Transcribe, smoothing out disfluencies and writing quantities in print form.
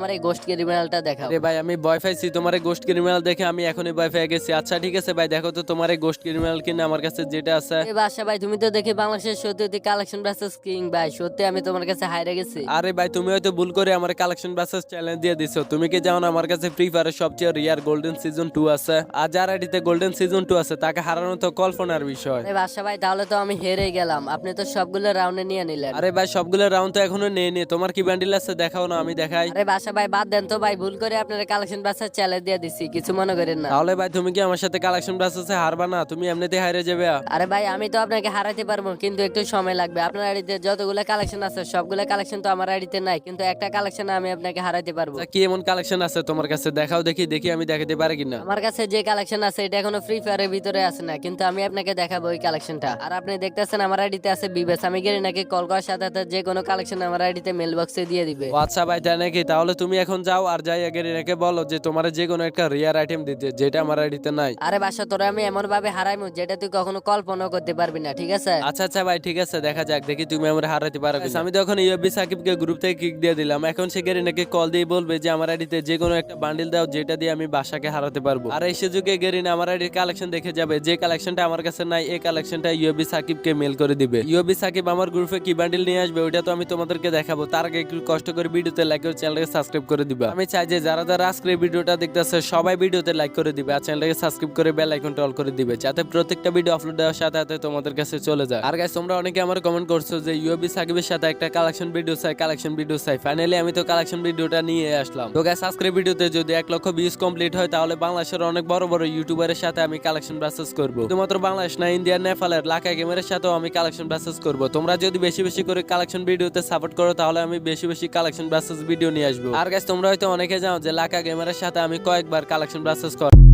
আমার এই গোস্ট ক্রিমিনালটা দেখাও। আরে ভাই আমি ভয় পাইছি তোমার এই গোস্ট ক্রিমিনাল দেখে, আমি এখনই ভয় পেয়ে গেছি। আচ্ছা ঠিক আছে ভাই, দেখো তো তোমার এই গোস্ট ক্রিমিনাল কিনা আমার কাছে যেটা আছে। এ বাদশা ভাই, তুমি তো দেখি বাংলাদেশের সত্যি কালেকশন ভার্সেস কিং ভাই, সত্যি আমি তোমার কাছে হাইরে গেছি। আরে ভাই তুমি হয়তো ভুল করে আমার কালেকশন ভার্সেস চ্যালেঞ্জ দিয়ে দিছো। তুমি কি জানো না আমার কাছে ফ্রি ফায়ারের সবচেয়ে রিয়ার গোল্ডেন সিজন 2 আছে, আর যার আইডিতে গোল্ডেন সিজন 2 আছে তাকে হারানো তো কল্পনার বিষয়। আরে বাদশা ভাই, তাহলে তো আমি হেরে গেলাম, আপনি তো সবগুলো রাউন্ডে নিয়ে নিলেন। আরে ভাই সবগুলো রাউন্ড তো এখনো নেই নি, তোমার কি বান্ডিল আছে দেখাও না, আমি দেখাই। আরে বাদশা ভাই বাদ দেন তো ভাই, ভুল করে আপনার কালেকশন ভার্সেস চ্যালেঞ্জ দিয়ে দিছি, কিছু মনে করেন না। তাহলে ভাই তুমি কি আমার সাথে কালেকশন ভার্সেসে হারবা না? তুমি এমনিতে হারে যাবে। আরে ভাই আমি তো আপনাকে হারাতে পারবো, কিন্তু একটু সময় লাগবে। আপনার আইডিতে যতগুলো কালেকশন আছে সবগুলো কালেকশন তো আমার আইডিতে নাই, কিন্তু একটা কালেকশন আমি আপনাকে হারাতে পারবো। আচ্ছা, কি এমন কালেকশন আছে তোমার কাছে দেখাও, দেখি দেখি আমি দেখাতে পারি কিনা। আমার কাছে যে কালেকশন আছে এটা এখনো ফ্রি ফায়ারের ভিতরে আছে না, কিন্তু আমি আপনাকে দেখাবো ওই কালেকশনটা। আর আপনি দেখতেছেন আমার আইডিতে আছে বিবেস, আমি গেলে নাকি কল করার সাথে সাথে যে কোনো কালেকশন আমার আইডিতে মেল বক্সে দিয়ে দিবে। ও আচ্ছা ভাই তাই নাকি? তাহলে তুমি এখন যাও আর যাই আগে রেখে বলো যে তোমার যে কোনো একটা রিয়ার আইটেম দিতে যেটা আমার আইডিতে নাই। আরে বাসা, তোরা আমি এমন ভাবে হারাইমু যেটা তুই কখনো কল্পনা করতে পারবি না, ঠিক আছে? আচ্ছা আচ্ছা ভাই ঠিক আছে, দেখা যাক দেখি তুমি আমার হারাতে পারো কিনা। আমি তখন ইউএফবি সাকিবকে গ্রুপ থেকে কিক দিয়ে দিলাম, এখন সে গেরিনাকে কল দিয়ে বলবে যে আমার আইডিতে যে কোনো একটা বান্ডিল দাও যেটা দিয়ে আমি বাসাকে হারাতে পারবো। আর এই সুযোগে গেরিনা আমার আইডির কালেকশন দেখে যাবে, যে কালেকশনটা আমার কাছে নাই এই কালেকশনটা ইউএফবি সাকিবকে মেল করে দিবে। ইউএফবি সাকিব আমার গ্রুপে কি বান্ডিল নিয়ে আসবে ওইটা তো আমি তোমাদেরকে দেখাবো, তার আগে একটু কষ্ট করে ভিডিওতে লাইক করে চ্যানেলকে সাবস্ক্রাইব করে দিবা। আমি চাই যে যারা যারা আজকে এই ভিডিওটা দেখতেছে সবাই ভিডিওতে লাইক করে দিবে আর চ্যানেলকে সাবস্ক্রাইব করে বেল আইকনটা অল করে দিবে, যাতে প্রত্যেকটা ভিডিও আপলোড দেওয়ার সাথে সাথে তোমাদের কাছে চলে যায়। আর গাইস তোমরা অনেকে আমার কমেন্ট করছো যে ইউএফবি সাকিবের সাথে একটা কালেকশন ভিডিও চাই। ফাইনালি আমি তো কালেকশন ভিডিওটা নিয়ে আসলাম। তো গাইস আজকের ভিডিওতে যদি 1 লক্ষ ভিউজ কমপ্লিট হয় তাহলে বাংলাদেশের অনেক বড় বড় ইউটিউবারের সাথে আমি কালেকশন ভার্সেস করব। শুধুমাত্র বাংলাদেশ না, ইন্ডিয়া, নেপালের লাকা গেমারের সাথেও আমি কালেকশন ভার্সেস করব। তোমরা যদি বেশি বেশি করে কালেকশন ভিডিওতে সাপোর্ট করো তাহলে আমি বেশি বেশি কালেকশন ভার্সেস ভিডিও নিয়ে আসবো। আর গাইস তোমরা হয়তো অনেকে জানো যে লাকা গেমারের সাথে আমি কয়েকবার কালেকশন ভার্সেস করি।